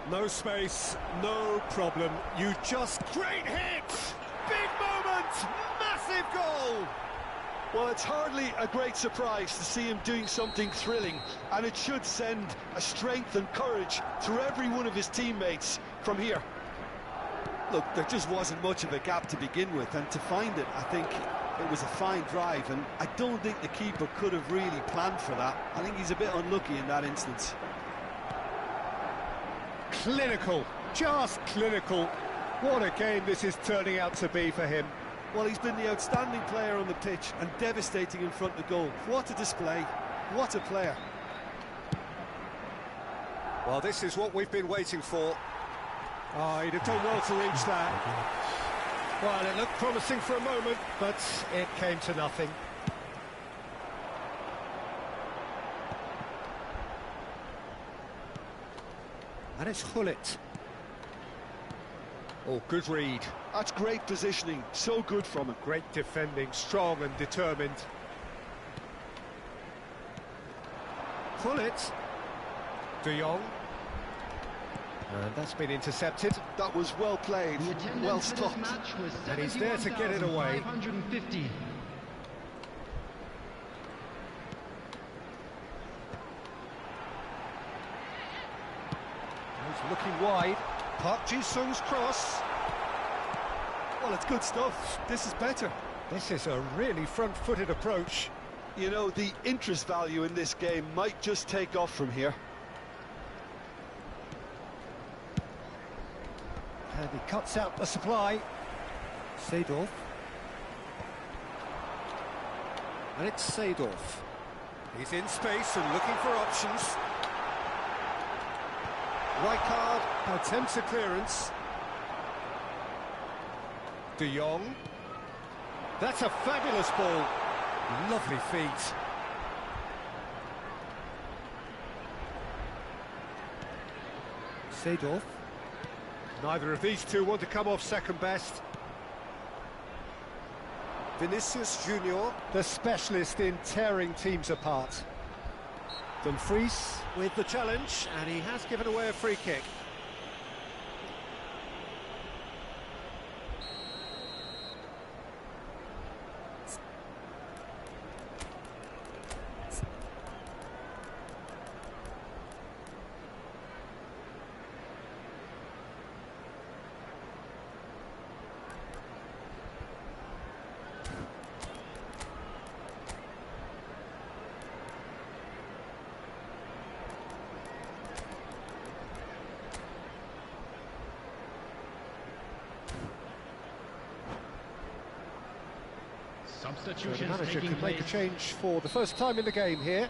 No space, no problem. You just... Great hit! Big moment! Massive goal! Well, it's hardly a great surprise to see him doing something thrilling, and it should send a strength and courage through every one of his teammates from here. Look, there just wasn't much of a gap to begin with, and to find it, I think it was a fine drive, and I don't think the keeper could have really planned for that. I think he's a bit unlucky in that instance. Clinical, just clinical. What a game this is turning out to be for him. Well, he's been the outstanding player on the pitch and devastating in front of goal. What a display, what a player. Well, this is what we've been waiting for. Oh, he'd have done well to reach that. Well, it looked promising for a moment, but it came to nothing. And it's Gullit. Oh, good read. That's great positioning, so good from him. Great defending, strong and determined. Gullit. De Jong. And that's been intercepted. That was well played, The attendance well for this stopped. match was And he's there to get it away. 71,550. He's looking wide. Park Ji-sung's cross. Well, it's good stuff. This is better. This is a really front-footed approach. You know, the interest value in this game might just take off from here. And he cuts out the supply. Seedorf. And it's Seedorf. He's in space and looking for options. Rijkaard attempts a clearance. De Jong. That's a fabulous ball. Lovely feet. Seedorf. Neither of these two want to come off second best. Vinicius Junior, the specialist in tearing teams apart. Dumfries with the challenge, and he has given away a free kick. So the manager can make a change for the first time in the game here.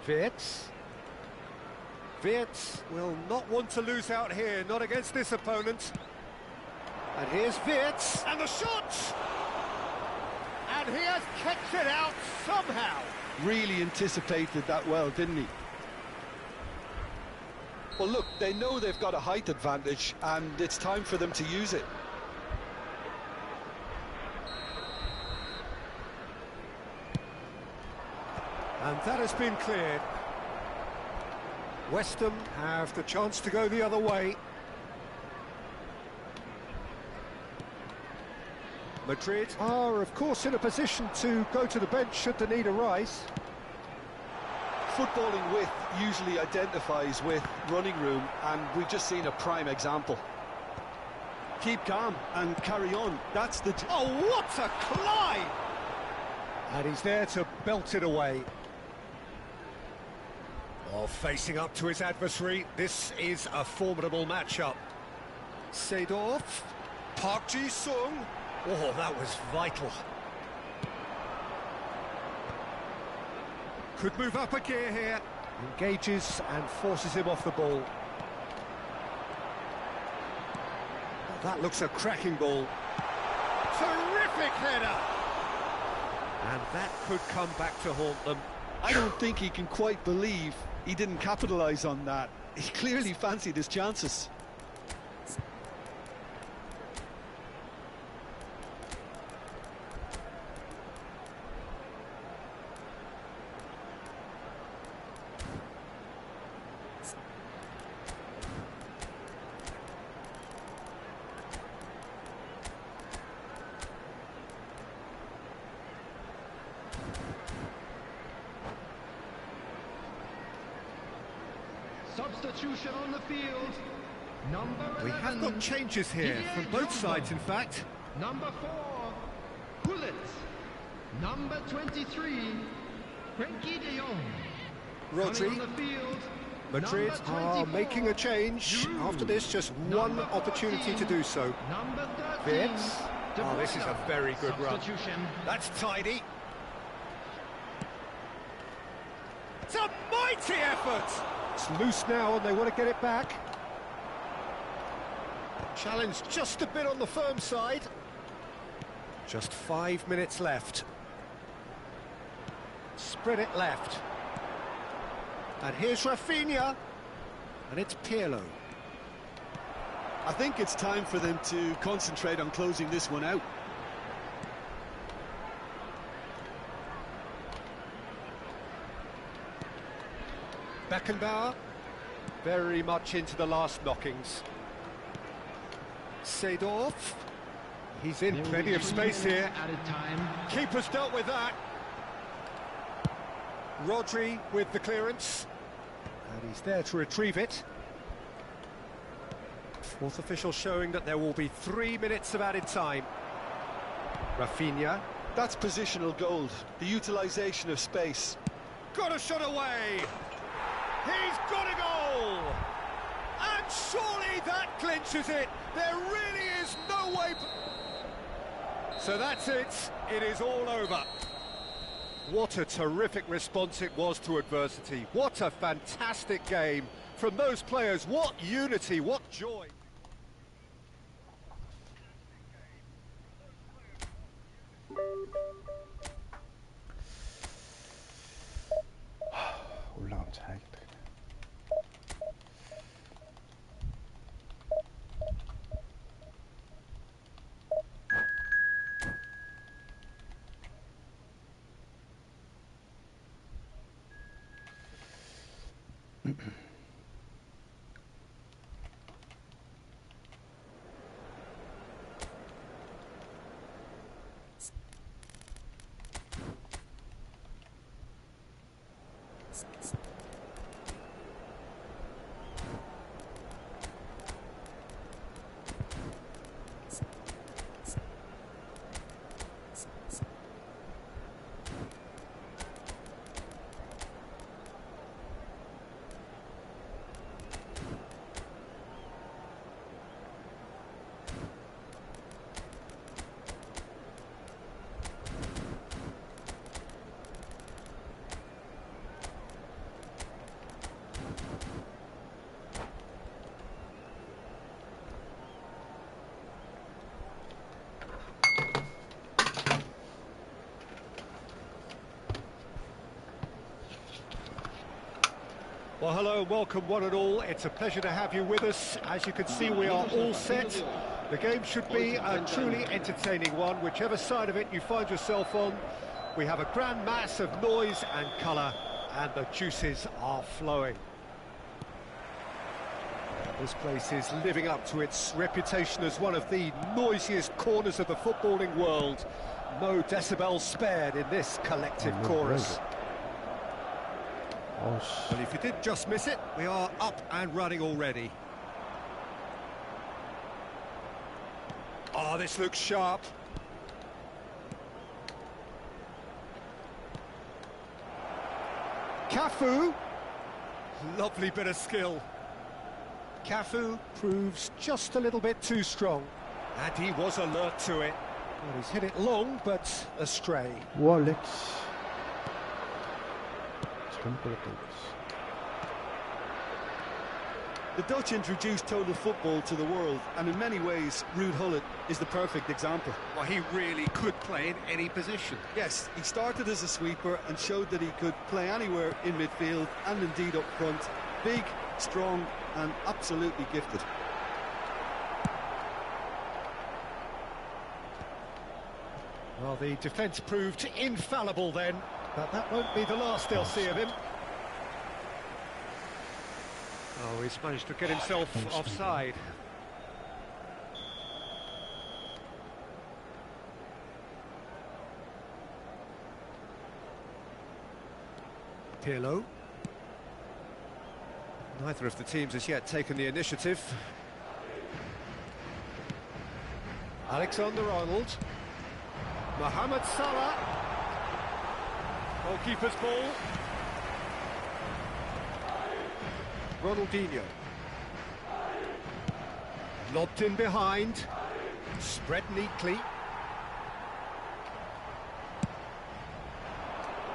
Wirtz will not want to lose out here, not against this opponent. And here's Wirtz, and the shot! And he has kicked it out somehow. Really anticipated that well, didn't he? Well, look, they know they've got a height advantage, and it's time for them to use it. And that has been cleared. West Ham have the chance to go the other way. Madrid are, of course, in a position to go to the bench should the need arise. Footballing width usually identifies with running room, and we've just seen a prime example. Keep calm and carry on. That's the... Oh, what a climb! And he's there to belt it away. Oh, facing up to his adversary, this is a formidable matchup. Seedorf, Park Ji-sung. Oh, that was vital. Could move up a gear here. Engages and forces him off the ball. Oh, that looks a cracking ball. Terrific header! And that could come back to haunt them. I don't think he can quite believe he didn't capitalise on that. He clearly fancied his chances. Substitution on the field. Number 11. We have got changes here from both sides, in fact. Number 4, Gullit. Number 23, Frenkie de Jong. Rodri. On the field, Madrid are making a change. After this, just one opportunity to do so. Number 13. Wirtz. Oh, this is a very good run. That's tidy. It's a mighty effort! It's loose now and they want to get it back. Challenge just a bit on the firm side. Just 5 minutes left. Spread it left. And here's Rafinha. And it's Pirlo. I think it's time for them to concentrate on closing this one out. Beckenbauer, very much into the last knockings. Seedorf, he's in plenty of space here. Keeper's dealt with that. Rodri with the clearance. And he's there to retrieve it. Fourth official showing that there will be 3 minutes of added time. Rafinha. That's positional gold, the utilisation of space. Got a shot away! He's got a goal! And Surely that clinches it. There really is no way. So that's it. It is all over. What a terrific response it was to adversity. What a fantastic game from those players. What unity, what joy. 올라가면 자야겠다. Well, hello, welcome one and all. It's a pleasure to have you with us. As you can see, we are all set. The game should be a truly entertaining one, whichever side of it you find yourself on. We have a grand mass of noise and colour, and the juices are flowing. This place is living up to its reputation as one of the noisiest corners of the footballing world. No decibels spared in this collective chorus. Oh, 씨. But if you did just miss it, we are up and running already. Oh, this looks sharp. Cafu. Lovely bit of skill. Cafu proves just a little bit too strong. And he was alert to it. Well, he's hit it long, but astray. 우와, 렉. 잘못 걸렸다, 이거. The Dutch introduced total football to the world, and in many ways, Ruud Gullit is the perfect example. Well, he really could play in any position. Yes, he started as a sweeper and showed that he could play anywhere in midfield and indeed up front. Big, strong, and absolutely gifted. Well, the defence proved infallible then, but that won't be the last they'll see of him. Oh, he's managed to get himself offside. Pirlo. Neither of the teams has yet taken the initiative. Alexander-Arnold. Mohamed Salah. Goalkeeper's ball. Ronaldinho. Lobbed in behind. Spread neatly.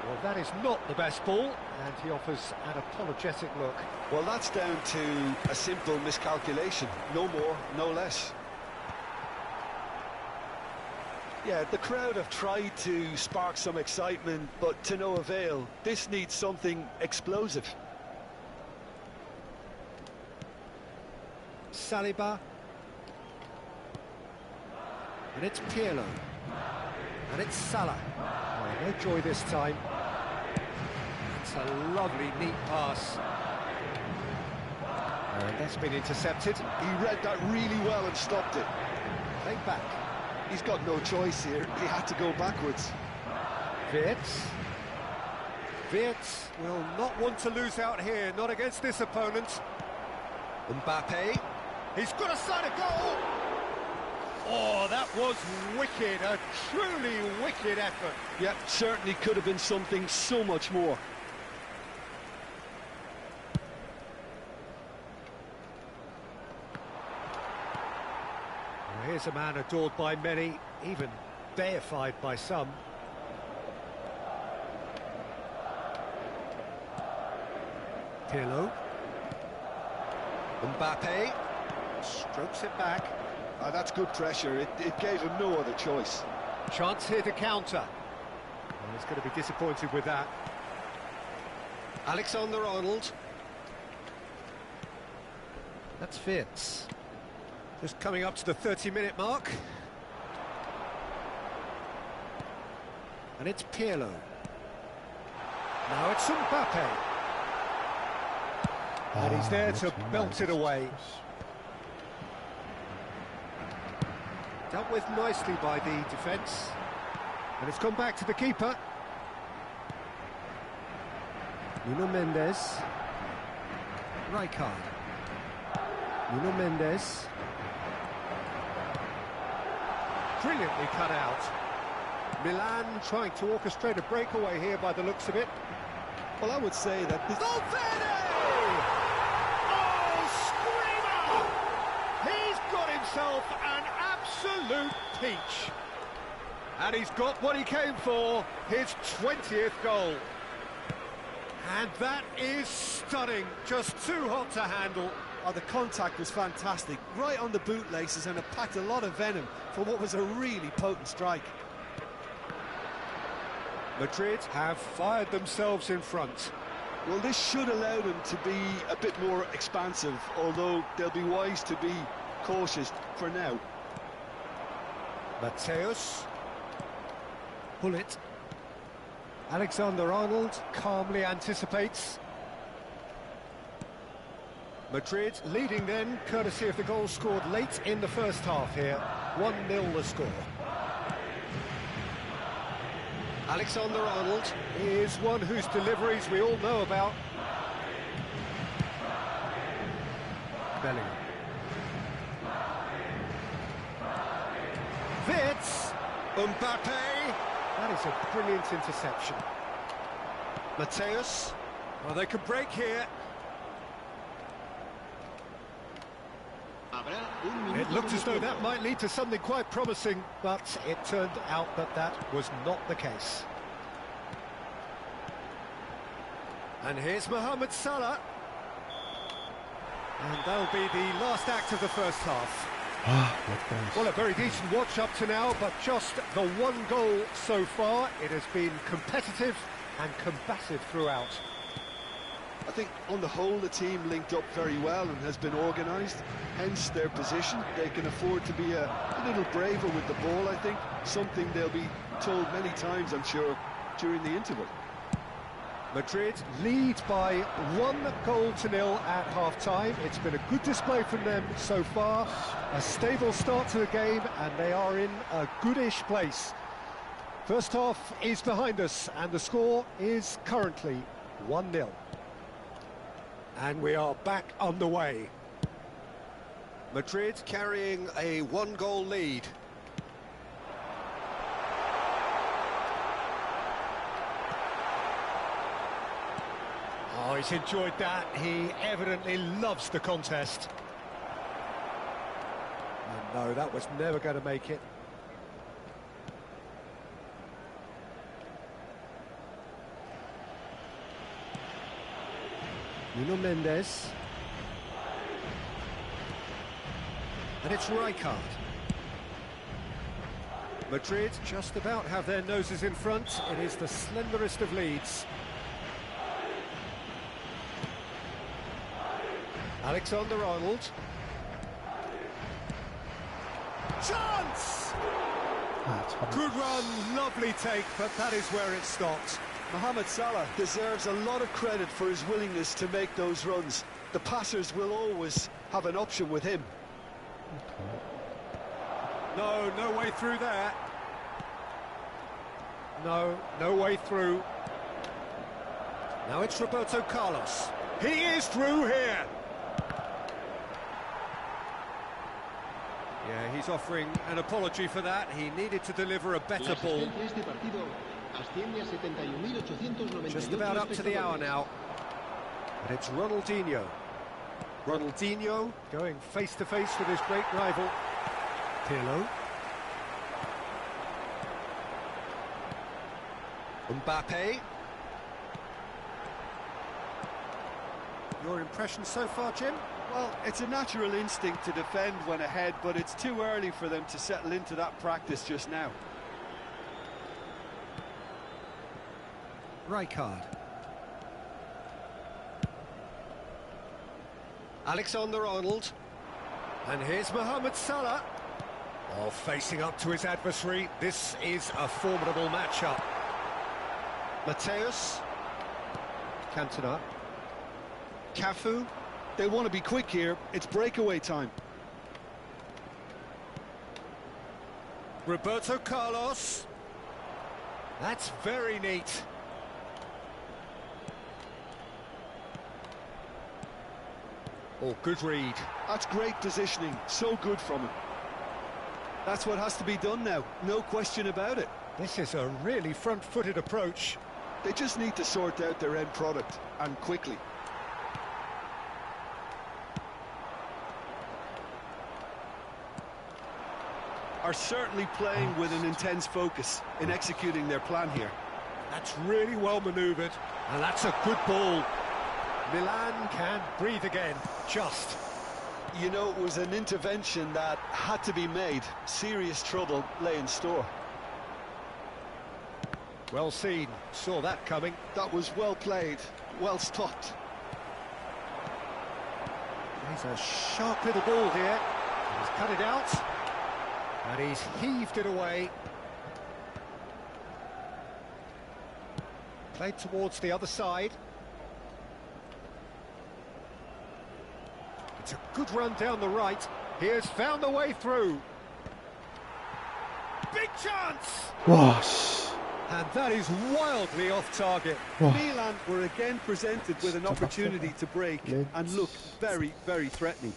Well, that is not the best ball, and he offers an apologetic look. Well, that's down to a simple miscalculation. No more, no less. Yeah, the crowd have tried to spark some excitement, but to no avail. This needs something explosive. Saliba. And it's Pirlo. And it's Salah. Oh, no joy this time. It's a lovely, neat pass. And that's been intercepted. He read that really well and stopped it. Played back. He's got no choice here. He had to go backwards. Wirtz. Wirtz will not want to lose out here, not against this opponent. Mbappe. He's got a side of goal. Oh, that was wicked. A truly wicked effort. Yeah, certainly could have been something so much more. here's a man adored by many, even deified by some. Pirlo. Mbappe strokes it back. That's good pressure. It gave him no other choice. Chance here to counter. Well, he's going to be disappointed with that. Alexander-Arnold. That's Fitz. Just coming up to the 30-minute mark. And it's Pirlo. Now it's Mbappe. And he's there to belt it away. Dealt with nicely by the defence. And it's gone back to the keeper. Nuno Mendes. Rijkaard. Nuno Mendes. Brilliantly cut out. Milan trying to orchestrate a breakaway here by the looks of it. Well, I would say that this... Himself an absolute peach, and he's got what he came for, his 20th goal, and that is stunning, just too hot to handle. Oh, the contact was fantastic, right on the bootlaces, and it packed a lot of venom for what was a really potent strike. Madrid have fired themselves in front. Well, this should allow them to be a bit more expansive, although they'll be wise to be cautious for now. Mateus. Pull it. Alexander-Arnold calmly anticipates. Madrid leading then, courtesy of the goal scored late in the first half here. 1-0 the score. Alexander-Arnold is one whose deliveries we all know about. Bellingham. Fitz, Mbappe, that is a brilliant interception. Mateus, well, they could break here. It looked as though that might lead to something quite promising, but it turned out that that was not the case. And here's Mohamed Salah. And that'll be the last act of the first half. Well, a very decent watch up to now, but just the one goal so far. It has been competitive and combative throughout. I think on the whole the team linked up very well and has been organised, hence their position. They can afford to be a little braver with the ball, I think, something they'll be told many times, I'm sure, during the interval. Madrid lead by 1-0 at half-time. It's been a good display from them so far, a stable start to the game, and they are in a goodish place. First half is behind us, and the score is currently 1-0. And we are back on the way. Madrid carrying a 1-goal lead. Oh, he's enjoyed that. He evidently loves the contest. And no, that was never going to make it. Nuno Mendes. And it's Rijkaard. Madrid just about have their noses in front. It is the slenderest of leads. Alexander-Arnold. Chance! Good run, lovely take, but that is where it stopped. Mohamed Salah deserves a lot of credit for his willingness to make those runs. The passers will always have an option with him. No, no way through there. No, no way through. Now it's Roberto Carlos. He is through here. Yeah, he's offering an apology for that. He needed to deliver a better ball. Just about up to the hour now. And it's Ronaldinho. Ronaldinho going face-to-face with his great rival. Pirlo. Mbappe. Your impression so far, Jim? Well, it's a natural instinct to defend when ahead, but it's too early for them to settle into that practice just now. Rijkaard. Alexander-Arnold. And here's Mohamed Salah. Oh, facing up to his adversary. This is a formidable matchup. Mateus. Cantona. Cafu. They want to be quick here. It's breakaway time. Roberto Carlos. That's very neat. Oh, good read. That's great positioning. So good from him. That's what has to be done now. No question about it. This is a really front-footed approach. They just need to sort out their end product, and quickly. Are certainly playing with an intense focus in executing their plan here. That's really well manoeuvred, and that's a good ball. Milan can breathe again, just. You know, it was an intervention that had to be made. Serious trouble lay in store. Well seen, saw that coming. That was well played, well stopped. He's a sharp little ball here. He's cut it out, and he's heaved it away. Played towards the other side. It's a good run down the right. He has found the way through. Big chance! 와, 씨. And that is wildly off target. 와. Milan were again presented with an opportunity to break and looked very, very threatening.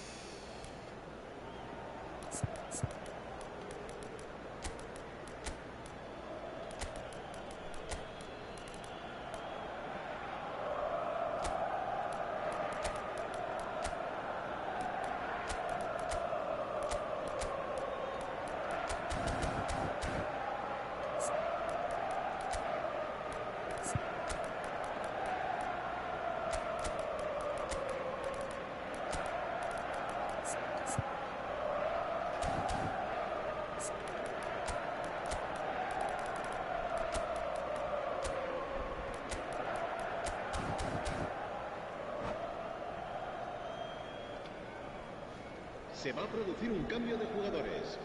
Se va a producir un cambio de jugadores.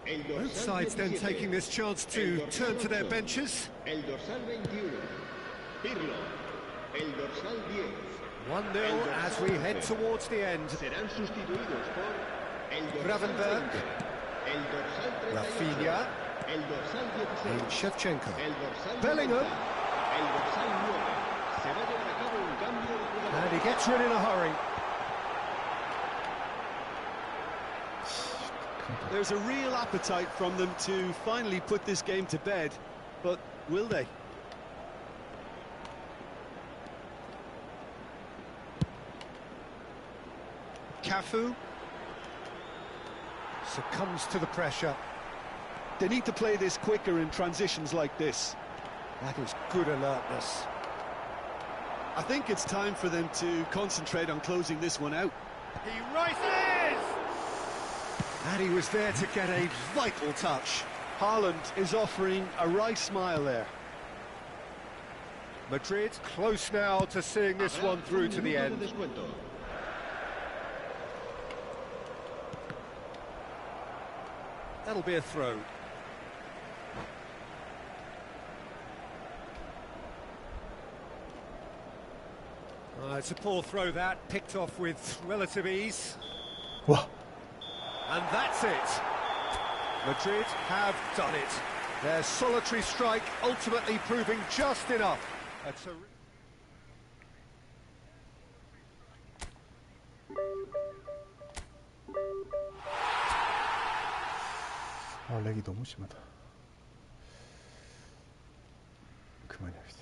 El Both dorsal sides then 17, taking this chance el to dorsal turn to their 8, benches. El dorsal 21, Pirlo. El dorsal 10. 1-0 as we head towards the end. Serán sustituidos por el dorsal Gravenberch, 20, el dorsal 38, Rafinha, el dorsal and 16, Shevchenko. el dorsal Bellingham. 90, el dorsal 9. Se va a llevar a cabo un cambio de jugadores. And he gets rid in a hurry. There's a real appetite from them to finally put this game to bed, but will they? Cafu succumbs to the pressure. They need to play this quicker in transitions like this. That is good alertness. I think it's time for them to concentrate on closing this one out. He rises! And he was there to get a vital touch. Haaland is offering a wry smile there. Madrid close now to seeing this Habrá one through un to the minuto end. de descuento. That'll be a throw. It's a poor throw that, picked off with relative ease. 와. And that's it. Madrid have done it. Their solitary strike ultimately proving just enough. 아, 렉이 너무 심하다. 그만해야겠다.